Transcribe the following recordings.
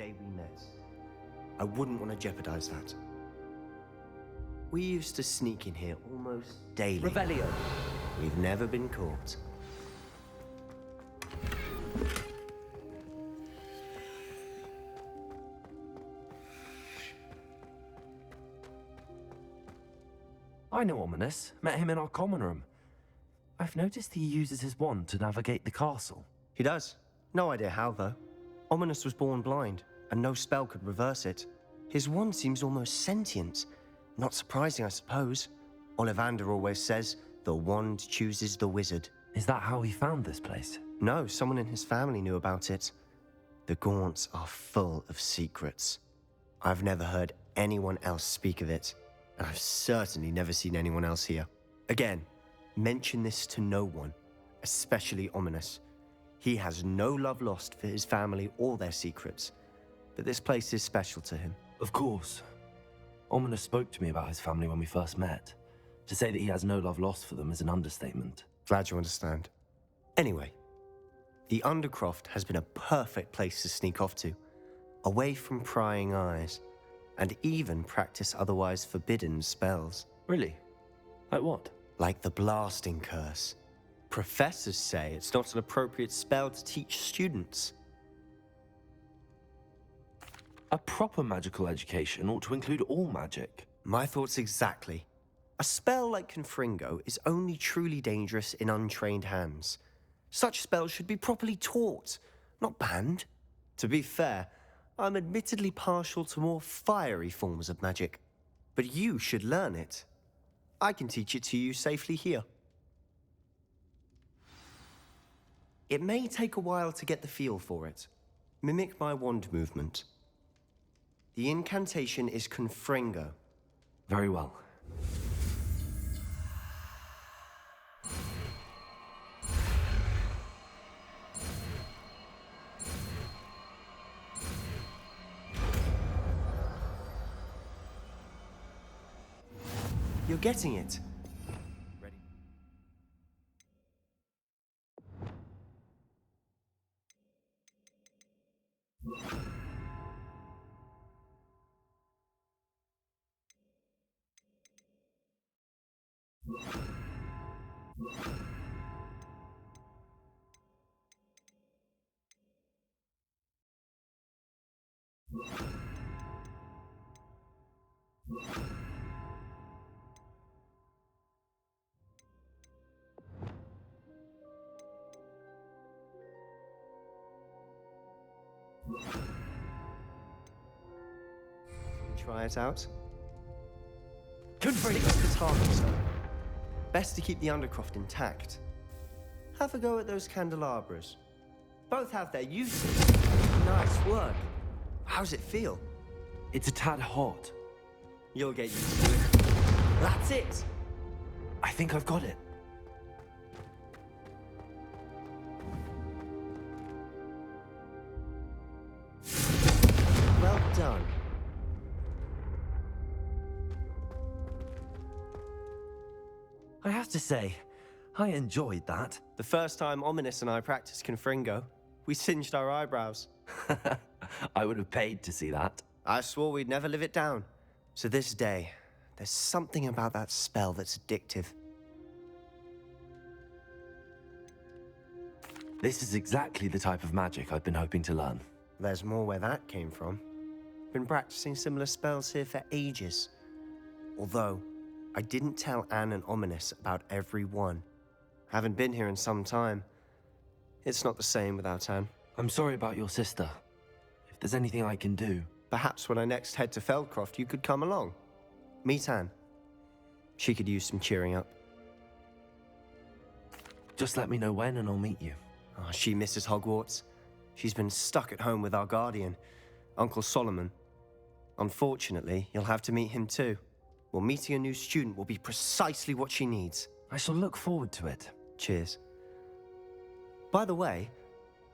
day we met. I wouldn't want to jeopardize that. We used to sneak in here almost daily. Revelio. We've never been caught. I know Ominous. Met him in our common room. I've noticed he uses his wand to navigate the castle. He does. No idea how, though. Ominous was born blind, and no spell could reverse it. His wand seems almost sentient. Not surprising, I suppose. Ollivander always says, the wand chooses the wizard. Is that how he found this place? No, someone in his family knew about it. The Gaunts are full of secrets. I've never heard anyone else speak of it, and I've certainly never seen anyone else here. Again, mention this to no one, especially Ominous. He has no love lost for his family or their secrets, but this place is special to him. Of course. Ominous spoke to me about his family when we first met. To say that he has no love lost for them is an understatement. Glad you understand. Anyway, the Undercroft has been a perfect place to sneak off to, away from prying eyes, and even practice otherwise forbidden spells. Really? Like what? Like the blasting curse. Professors say it's not an appropriate spell to teach students. A proper magical education ought to include all magic. My thoughts exactly. A spell like Confringo is only truly dangerous in untrained hands. Such spells should be properly taught, not banned. To be fair, I'm admittedly partial to more fiery forms of magic, but you should learn it. I can teach it to you safely here. It may take a while to get the feel for it. Mimic my wand movement. The incantation is Confringo. Very well. You're getting it. Ready? Try it out. Pick up the target, sir. Best to keep the Undercroft intact. Have a go at those candelabras. Both have their uses. Nice work. How's it feel? It's a tad hot. You'll get used to it. That's it. I think I've got it. Well done. I have to say, I enjoyed that. The first time Ominous and I practiced Confringo, we singed our eyebrows. I would have paid to see that. I swore we'd never live it down. So this day, there's something about that spell that's addictive. This is exactly the type of magic I've been hoping to learn. There's more where that came from. Been practicing similar spells here for ages. Although, I didn't tell Anne and Ominous about every one. Haven't been here in some time. It's not the same without Anne. I'm sorry about your sister. If there's anything I can do... Perhaps when I next head to Feldcroft, you could come along. Meet Anne. She could use some cheering up. Just let me know when and I'll meet you. Oh, she misses Hogwarts. She's been stuck at home with our guardian, Uncle Solomon. Unfortunately, you'll have to meet him too. Well, meeting a new student will be precisely what she needs. I shall look forward to it. Cheers. By the way,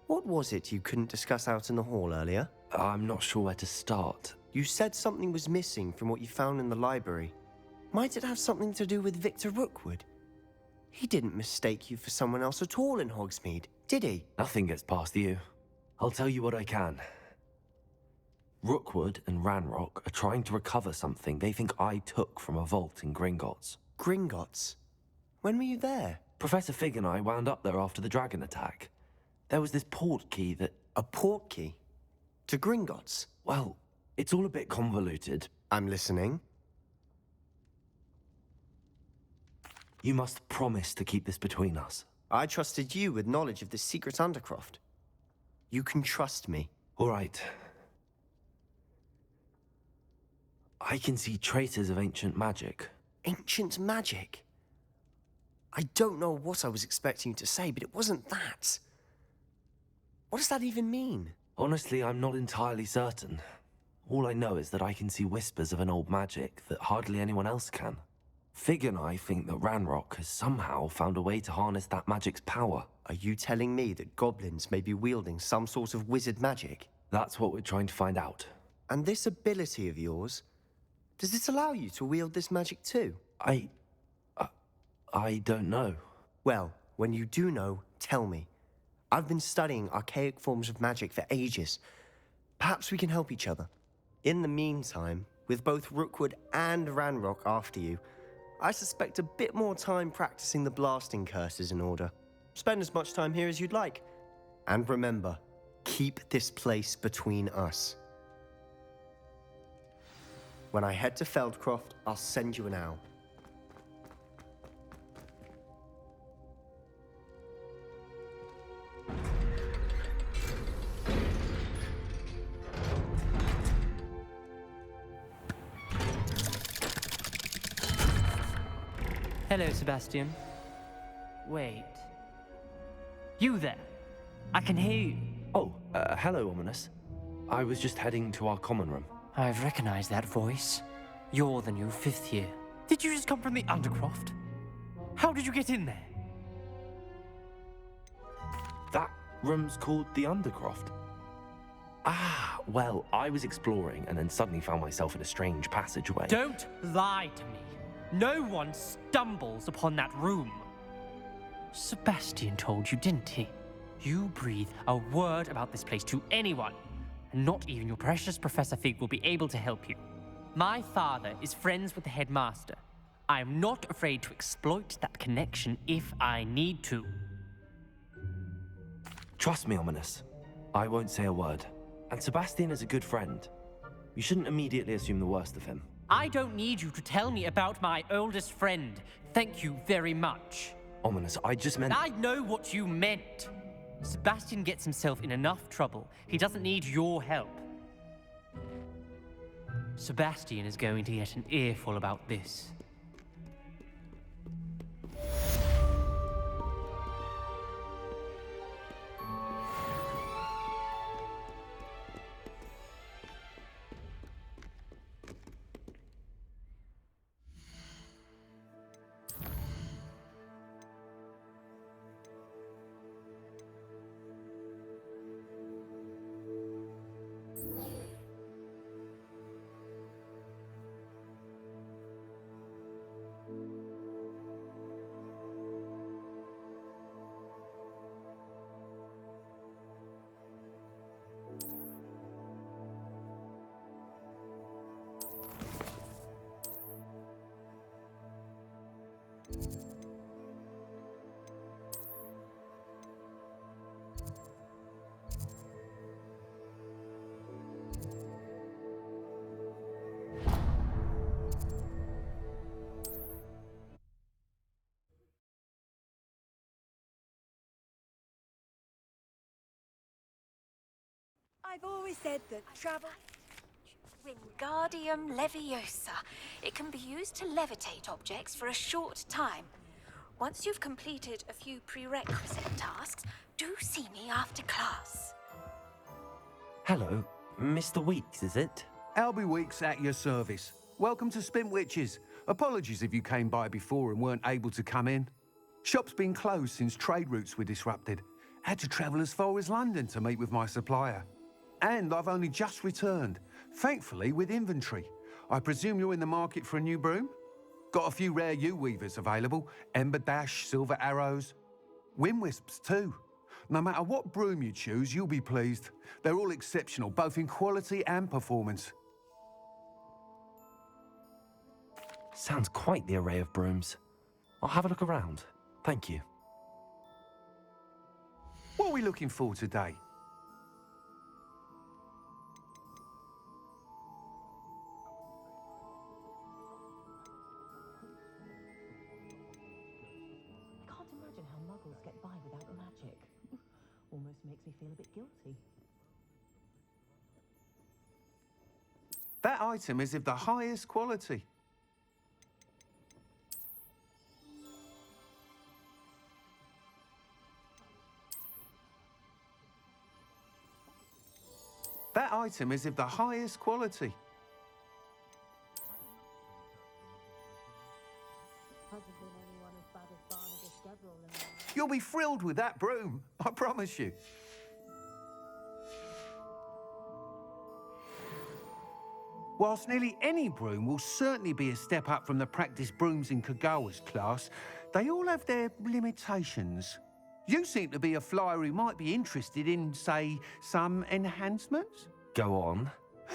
what was it you couldn't discuss out in the hall earlier? I'm not sure where to start. You said something was missing from what you found in the library. Might it have something to do with Victor Rookwood? He didn't mistake you for someone else at all in Hogsmeade, did he? Nothing gets past you. I'll tell you what I can. Rookwood and Ranrock are trying to recover something they think I took from a vault in Gringotts. Gringotts? When were you there? Professor Fig and I wound up there after the dragon attack. There was this port key that... A port key? To Gringotts? Well, it's all a bit convoluted. I'm listening. You must promise to keep this between us. I trusted you with knowledge of this secret undercroft. You can trust me. All right. I can see traces of ancient magic. Ancient magic? I don't know what I was expecting you to say, but it wasn't that. What does that even mean? Honestly, I'm not entirely certain. All I know is that I can see whispers of an old magic that hardly anyone else can. Fig and I think that Ranrock has somehow found a way to harness that magic's power. Are you telling me that goblins may be wielding some sort of wizard magic? That's what we're trying to find out. And this ability of yours, does it allow you to wield this magic too? I don't know. Well, when you do know, tell me. I've been studying archaic forms of magic for ages. Perhaps we can help each other. In the meantime, with both Rookwood and Ranrock after you, I suspect a bit more time practicing the blasting curse is in order. Spend as much time here as you'd like. And remember, keep this place between us. When I head to Feldcroft, I'll send you an owl. Hello, Sebastian. Wait. You there? I can hear you. Oh, hello, Ominous. I was just heading to our common room. I've recognized that voice. You're the new 5th year. Did you just come from the Undercroft? How did you get in there? That room's called the Undercroft. Ah, well, I was exploring and then suddenly found myself in a strange passageway. Don't lie to me. No one stumbles upon that room. Sebastian told you, didn't he? You breathe a word about this place to anyone, and not even your precious Professor Fig will be able to help you. My father is friends with the headmaster. I am not afraid to exploit that connection if I need to. Trust me, Ominous. I won't say a word. And Sebastian is a good friend. You shouldn't immediately assume the worst of him. I don't need you to tell me about my oldest friend. Thank you very much. Ominous, I just meant... I know what you meant. Sebastian gets himself in enough trouble. He doesn't need your help. Sebastian is going to get an earful about this. I've always said that travel... Wingardium Leviosa. It can be used to levitate objects for a short time. Once you've completed a few prerequisite tasks, do see me after class. Hello, Mr. Weeks, is it? Albie Weeks at your service. Welcome to Spintwitches. Apologies if you came by before and weren't able to come in. Shop's been closed since trade routes were disrupted. Had to travel as far as London to meet with my supplier. And I've only just returned, thankfully with inventory. I presume you're in the market for a new broom? Got a few rare yew weavers available, Ember Dash, Silver Arrows. Wind Wisps too. No matter what broom you choose, you'll be pleased. They're all exceptional, both in quality and performance. Sounds quite the array of brooms. I'll have a look around. Thank you. What are we looking for today? I can't imagine how muggles get by without magic. Almost makes me feel a bit guilty. That item is of the highest quality. That item is of the highest quality. You'll be thrilled with that broom, I promise you. Whilst nearly any broom will certainly be a step up from the practice brooms in Kagawa's class, they all have their limitations. You seem to be a flyer who might be interested in, say, some enhancements? Go on.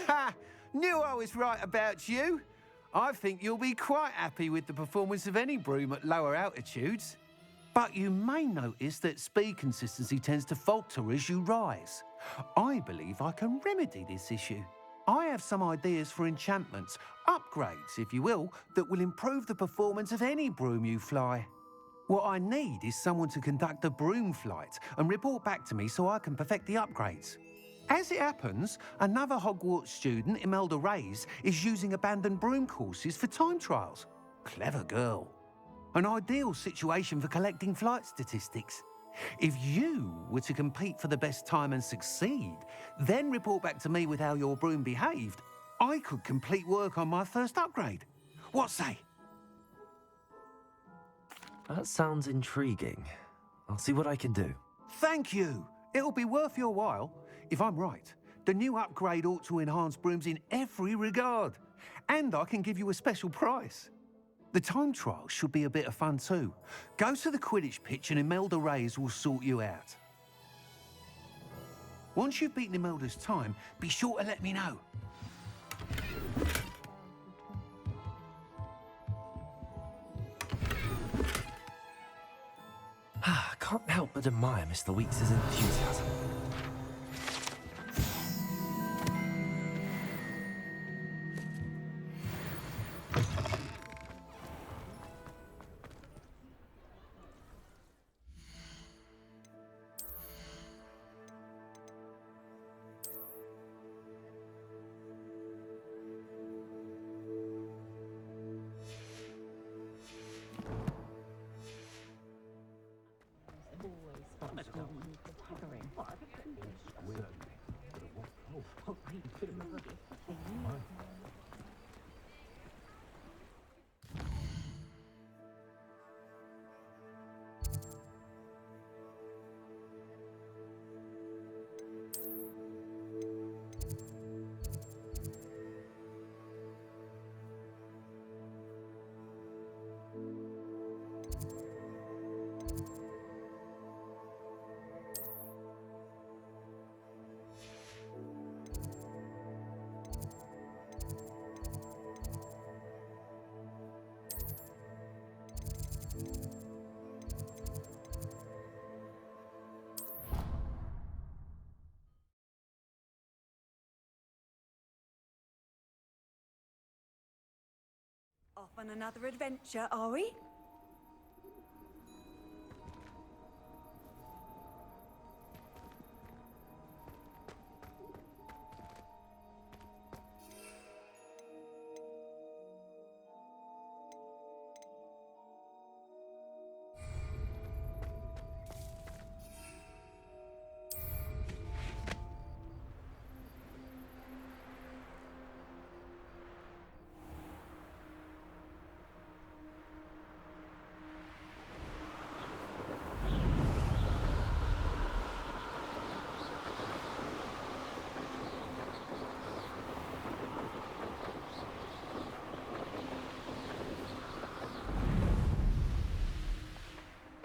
Ha! Knew I was right about you. I think you'll be quite happy with the performance of any broom at lower altitudes. But you may notice that speed consistency tends to falter as you rise. I believe I can remedy this issue. I have some ideas for enchantments, upgrades, if you will, that will improve the performance of any broom you fly. What I need is someone to conduct a broom flight and report back to me so I can perfect the upgrades. As it happens, another Hogwarts student, Imelda Reyes, is using abandoned broom courses for time trials. Clever girl. An ideal situation for collecting flight statistics. If you were to compete for the best time and succeed, then report back to me with how your broom behaved, I could complete work on my first upgrade. What say? That sounds intriguing. I'll see what I can do. Thank you. It'll be worth your while. If I'm right, the new upgrade ought to enhance brooms in every regard. And I can give you a special price. The time trial should be a bit of fun too. Go to the Quidditch pitch and Imelda Reyes will sort you out. Once you've beaten Imelda's time, be sure to let me know. Can't help but admire Mr. Weeks' enthusiasm. Off on another adventure, are we?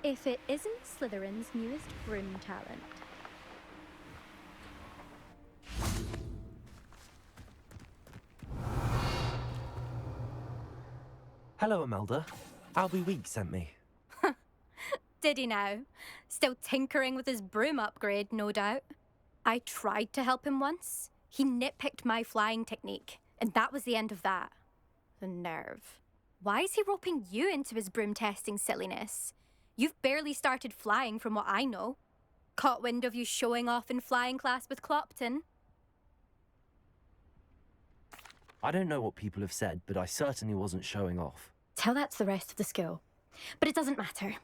if it isn't Slytherin's newest broom talent. Hello, Imelda. Albie Weeks sent me. Did he now? Still tinkering with his broom upgrade, no doubt. I tried to help him once. He nitpicked my flying technique, and that was the end of that. The nerve. Why is he roping you into his broom testing silliness? You've barely started flying from what I know. Caught wind of you showing off in flying class with Clopton. I don't know what people have said, but I certainly wasn't showing off. Tell that to the rest of the school. But it doesn't matter.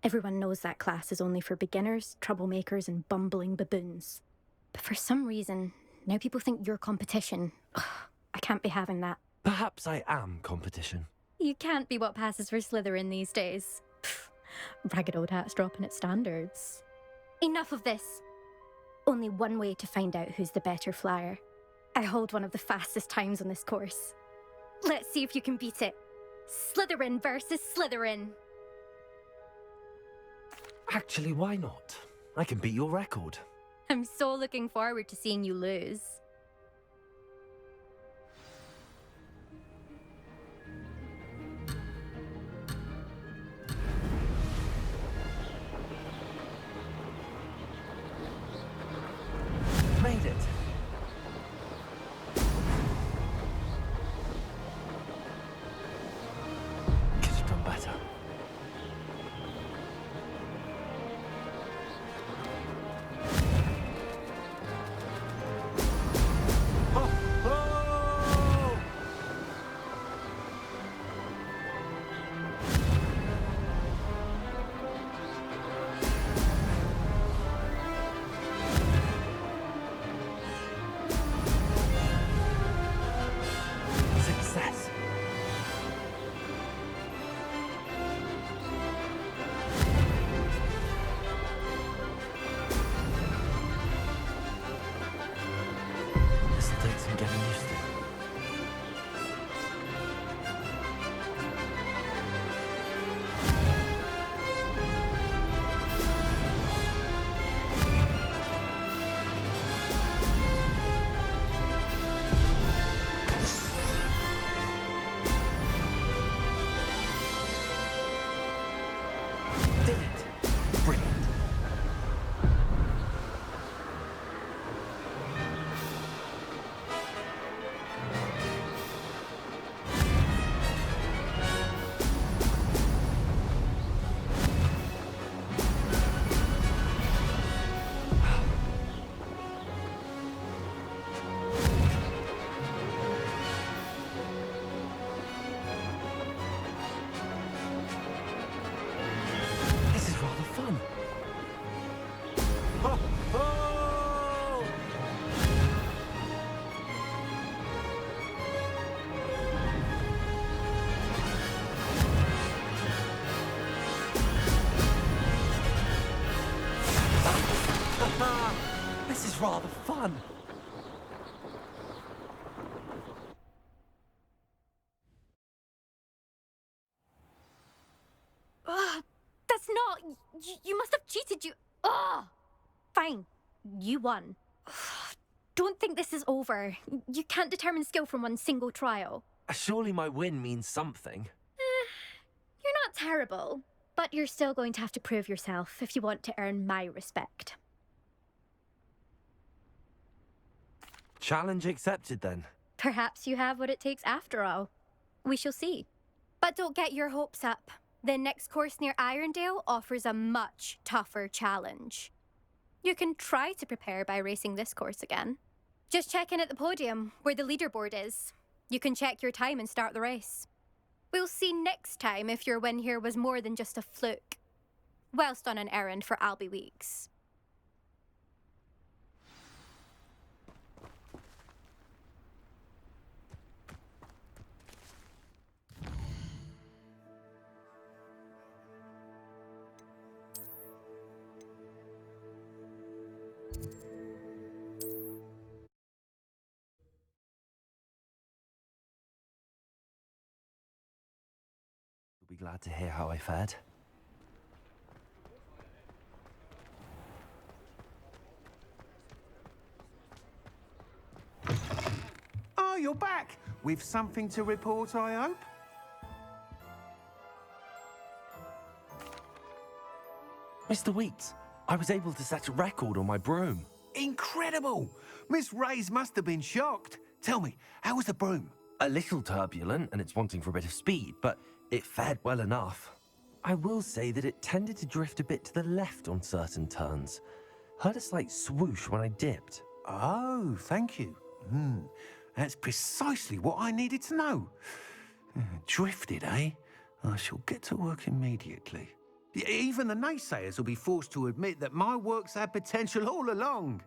Everyone knows that class is only for beginners, troublemakers, and bumbling baboons. But for some reason, now people think you're competition. Ugh, I can't be having that. Perhaps I am competition. You can't be what passes for Slytherin these days. Pfft, ragged old hat's dropping its standards. Enough of this. Only one way to find out who's the better flyer. I hold one of the fastest times on this course. Let's see if you can beat it. Slytherin versus Slytherin. Actually, why not? I can beat your record. I'm so looking forward to seeing you lose. Made it. Could have done better. Oh! Oh! Success. This'll take some getting used to. Did it. Brilliant. This is rather fun. Oh! Oh! This is rather fun. Ugh, that's not... You must have cheated, you... Ugh! Fine. You won. Ugh, don't think this is over. You can't determine skill from one single trial. Surely my win means something. You're not terrible, but you're still going to have to prove yourself if you want to earn my respect. Challenge accepted then. Perhaps you have what it takes after all. We shall see. But don't get your hopes up. The next course near Irondale offers a much tougher challenge. You can try to prepare by racing this course again. Just check in at the podium, where the leaderboard is. You can check your time and start the race. We'll see next time if your win here was more than just a fluke. Whilst on an errand for Albie Weeks. You'll be glad to hear how I fared. you're back. With something to report, I hope? Mr. Weeks, I was able to set a record on my broom. Incredible! Miss Reyes must have been shocked. Tell me, how was the broom? A little turbulent and it's wanting for a bit of speed, but it fared well enough. I will say that it tended to drift a bit to the left on certain turns. Heard a slight swoosh when I dipped. Oh, thank you. That's precisely what I needed to know. Drifted, eh? I shall get to work immediately. Even the naysayers will be forced to admit that my work's had potential all along.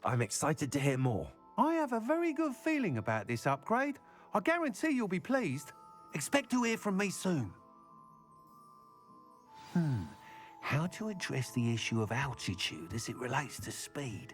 I'm excited to hear more. I have a very good feeling about this upgrade. I guarantee you'll be pleased. Expect to hear from me soon. How to address the issue of altitude as it relates to speed?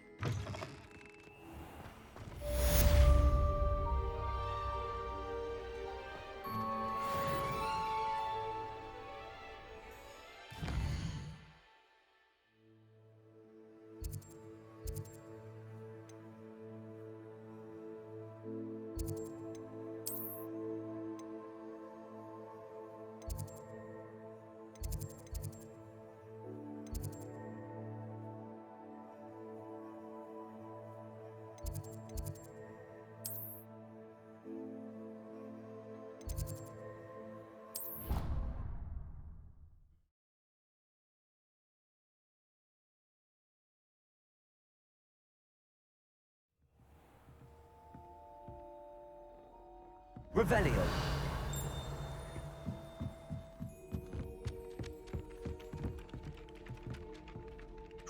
Revelio.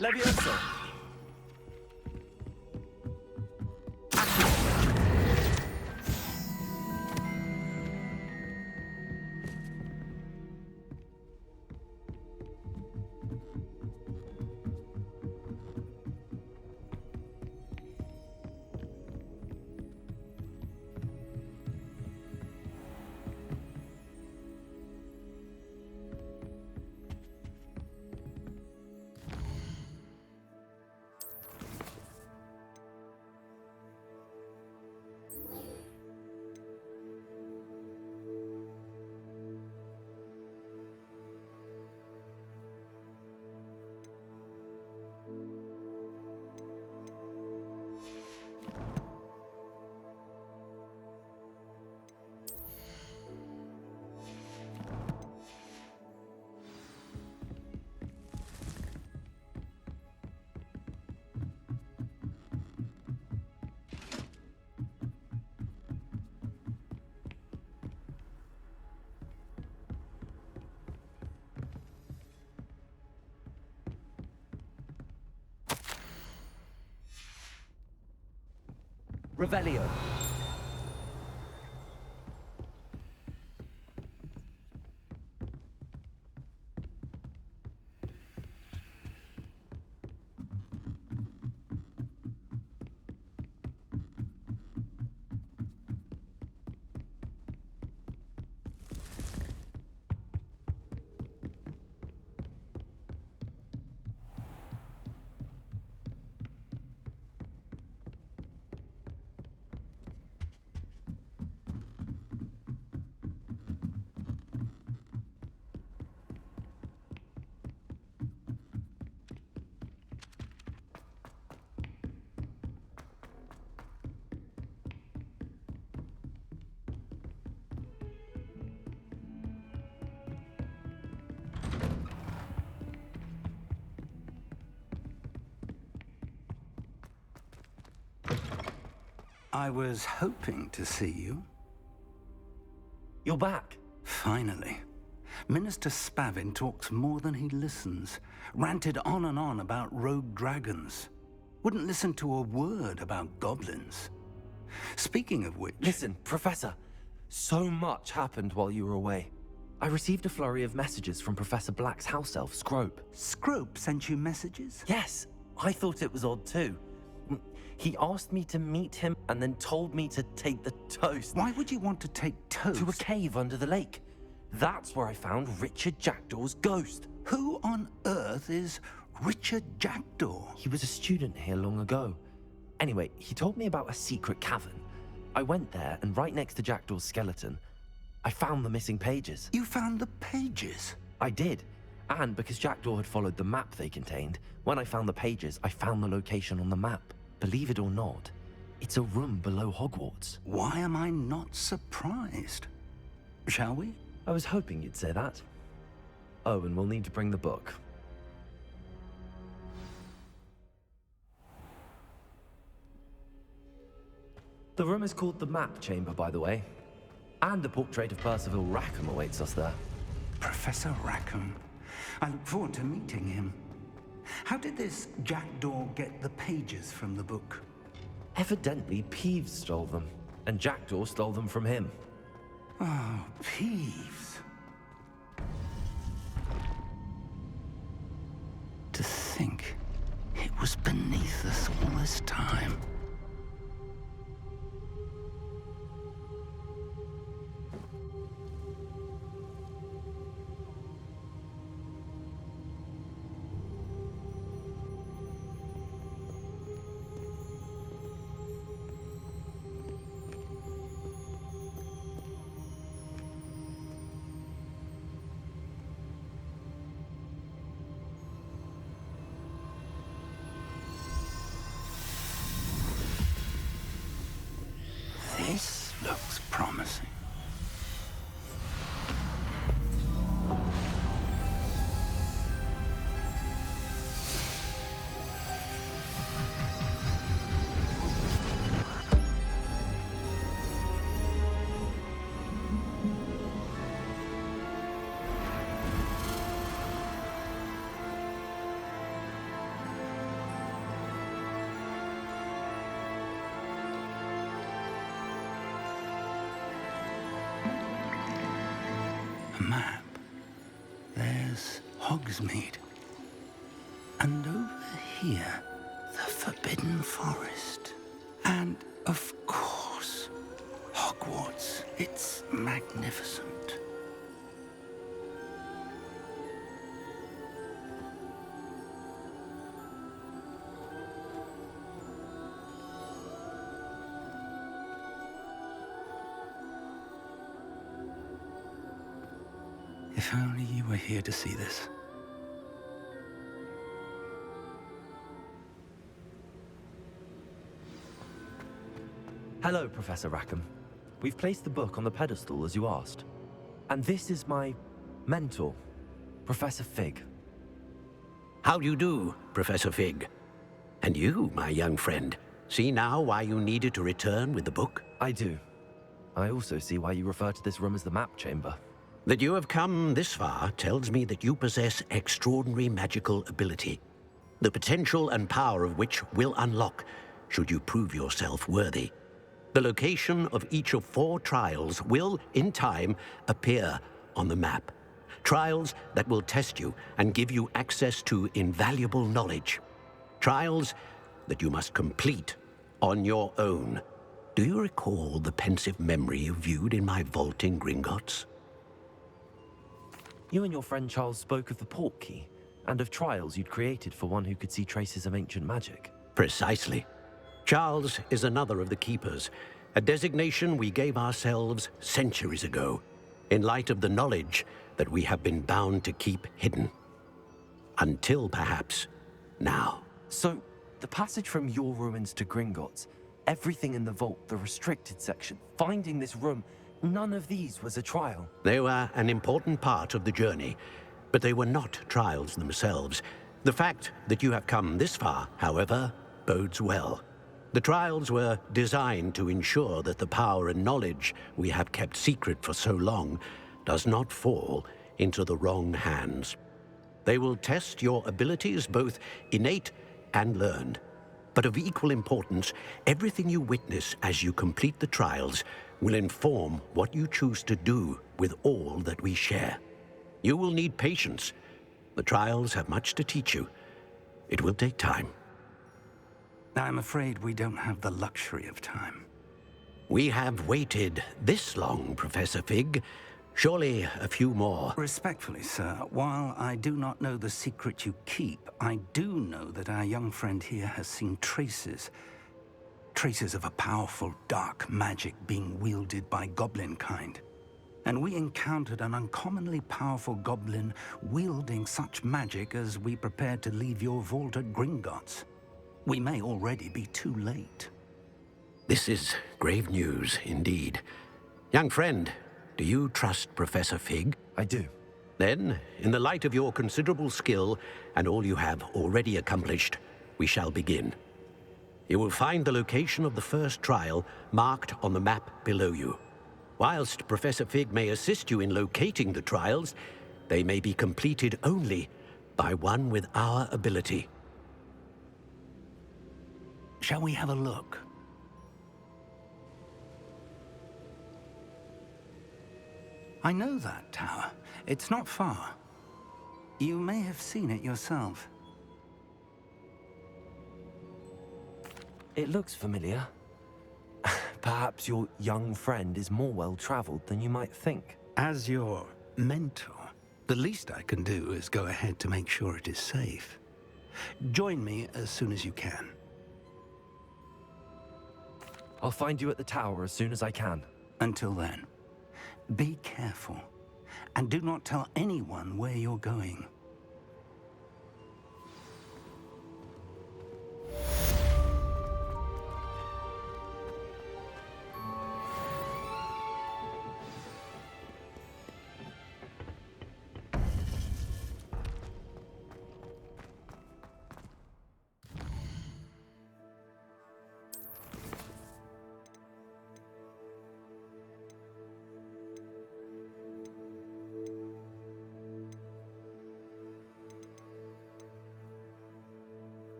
Levioso. Revelio. I was hoping to see you. You're back. Finally. Minister Spavin talks more than he listens. Ranted on and on about rogue dragons. Wouldn't listen to a word about goblins. Speaking of which... Listen, Professor. So much happened while you were away. I received a flurry of messages from Professor Black's house elf, Scrope. Scrope sent you messages? Yes, I thought it was odd too. He asked me to meet him and then told me to take the toast. Why would you want to take toast? To a cave under the lake. That's where I found Richard Jackdaw's ghost. Who on earth is Richard Jackdaw? He was a student here long ago. Anyway, he told me about a secret cavern. I went there, and right next to Jackdaw's skeleton, I found the missing pages. You found the pages? I did. And because Jackdaw had followed the map they contained, when I found the pages, I found the location on the map. Believe it or not, it's a room below Hogwarts. Why am I not surprised? Shall we? I was hoping you'd say that. Oh, and we'll need to bring the book. The room is called the Map Chamber, by the way. And a portrait of Percival Rackham awaits us there. Professor Rackham. I look forward to meeting him. How did this Jackdaw get the pages from the book? Evidently, Peeves stole them, and Jackdaw stole them from him. Oh, Peeves. To think it was beneath us all this time. This looks promising. A map. There's Hogsmeade. And over here, the Forbidden Forest. And, of course, Hogwarts. It's magnificent. If only you were here to see this. Hello, Professor Rackham. We've placed the book on the pedestal as you asked. And this is my mentor, Professor Fig. How do you do, Professor Fig? And you, my young friend, see now why you needed to return with the book? I do. I also see why you refer to this room as the Map Chamber. That you have come this far tells me that you possess extraordinary magical ability, the potential and power of which will unlock should you prove yourself worthy. The location of each of 4 trials will, in time, appear on the map. Trials that will test you and give you access to invaluable knowledge. Trials that you must complete on your own. Do you recall the pensive memory you viewed in my vault in Gringotts? You and your friend Charles spoke of the Portkey, and of trials you'd created for one who could see traces of ancient magic. Precisely. Charles is another of the Keepers, a designation we gave ourselves centuries ago, in light of the knowledge that we have been bound to keep hidden. Until, perhaps, now. So, the passage from your ruins to Gringotts, everything in the vault, the restricted section, finding this room, none of these was a trial. They were an important part of the journey, but they were not trials themselves. The fact that you have come this far, however, bodes well. The trials were designed to ensure that the power and knowledge we have kept secret for so long does not fall into the wrong hands. They will test your abilities, both innate and learned. But of equal importance, everything you witness as you complete the trials will inform what you choose to do with all that we share. You will need patience. The trials have much to teach you. It will take time. I'm afraid we don't have the luxury of time. We have waited this long, Professor Fig. Surely a few more. Respectfully, sir, while I do not know the secret you keep, I do know that our young friend here has seen traces traces of a powerful dark magic being wielded by goblin kind. And we encountered an uncommonly powerful goblin wielding such magic as we prepared to leave your vault at Gringotts. We may already be too late. This is grave news indeed. Young friend, do you trust Professor Fig? I do. Then, in the light of your considerable skill and all you have already accomplished, we shall begin. You will find the location of the first trial marked on the map below you. Whilst Professor Fig may assist you in locating the trials, they may be completed only by one with our ability. Shall we have a look? I know that tower. It's not far. You may have seen it yourself. It looks familiar. Perhaps your young friend is more well-traveled than you might think. As your mentor, the least I can do is go ahead to make sure it is safe. Join me as soon as you can. I'll find you at the tower as soon as I can. Until then, be careful, and do not tell anyone where you're going.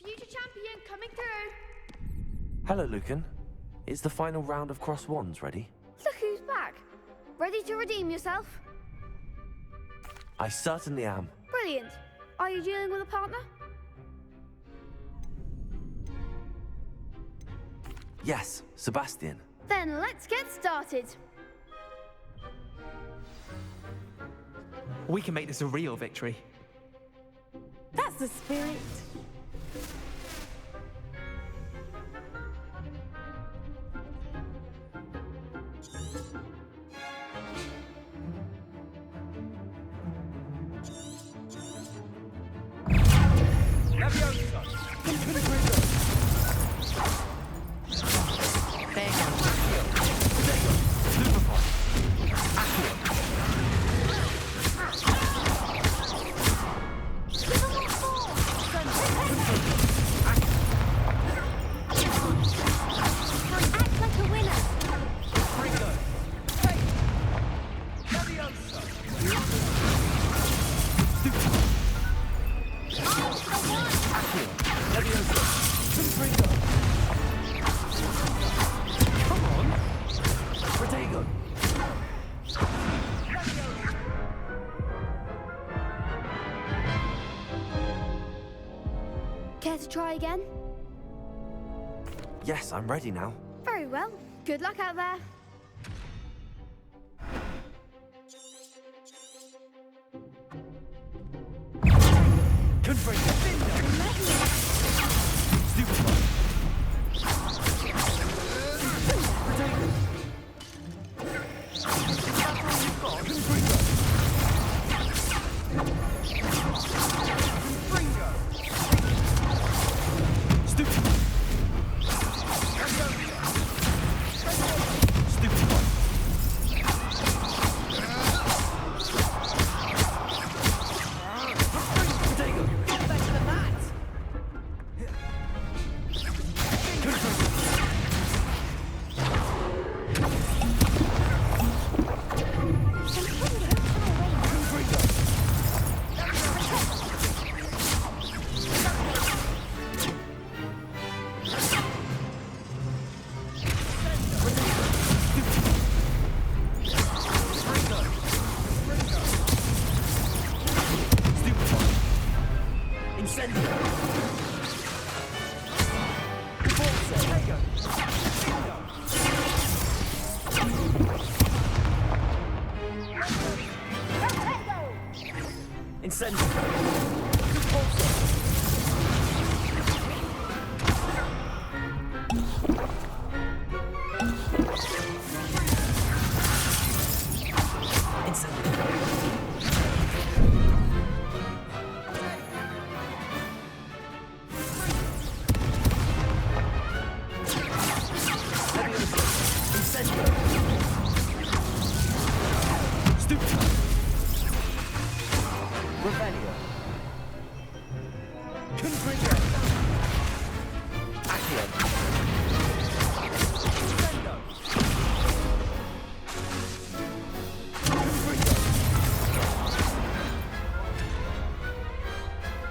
Future champion coming through. Hello, Lucan. Is the final round of Cross Wands ready? Look who's back. Ready to redeem yourself? I certainly am. Brilliant. Are you dealing with a partner? Yes, Sebastian. Then let's get started. We can make this a real victory. That's the spirit. Care to try again? Yes, I'm ready now. Very well. Good luck out there.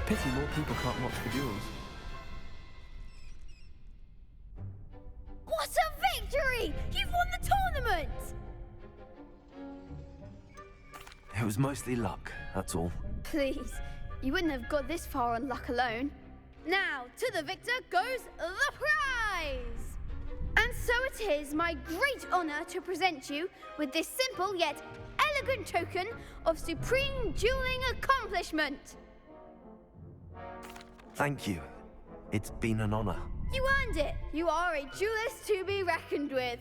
Pity more people can't watch the duels. What a victory! You've won the tournament! It was mostly luck, that's all. Please, you wouldn't have got this far on luck alone. Now, to the victor goes the prize! And so it is my great honor to present you with this simple yet elegant token of supreme dueling accomplishment. Thank you. It's been an honor. You earned it. You are a duelist to be reckoned with.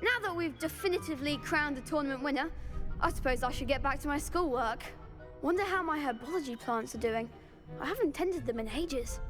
Now that we've definitively crowned the tournament winner, I suppose I should get back to my schoolwork. Wonder how my herbology plants are doing. I haven't tended them in ages.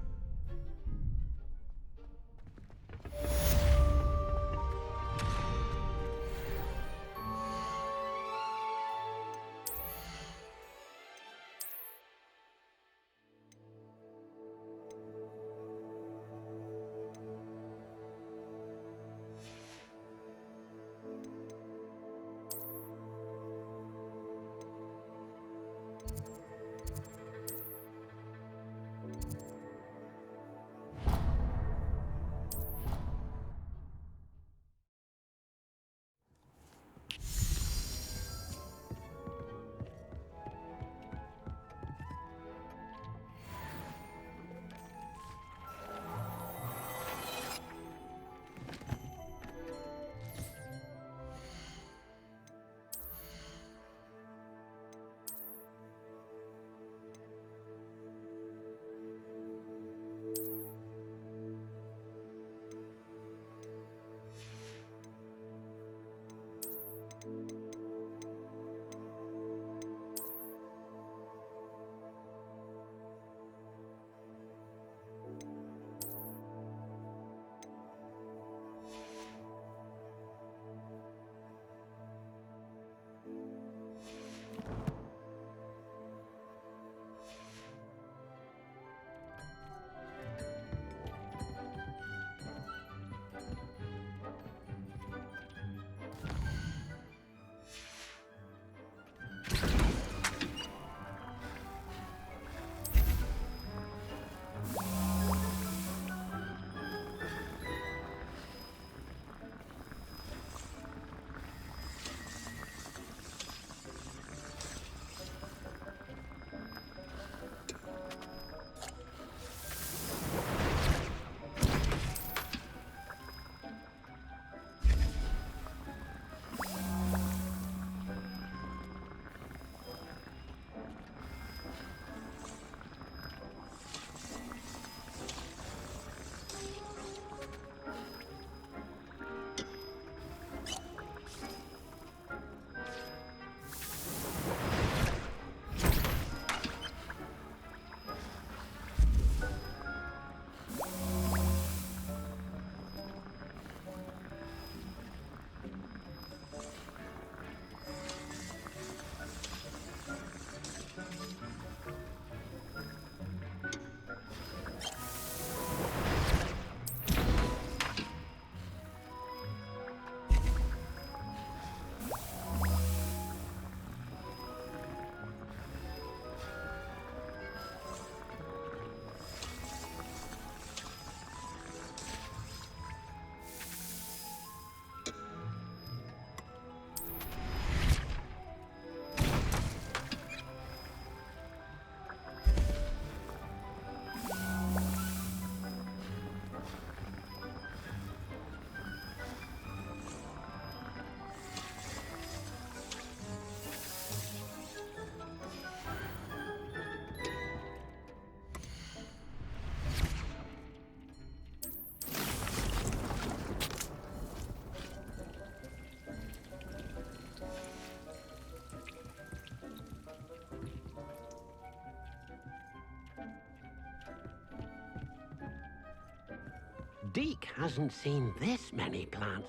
Deke hasn't seen this many plants.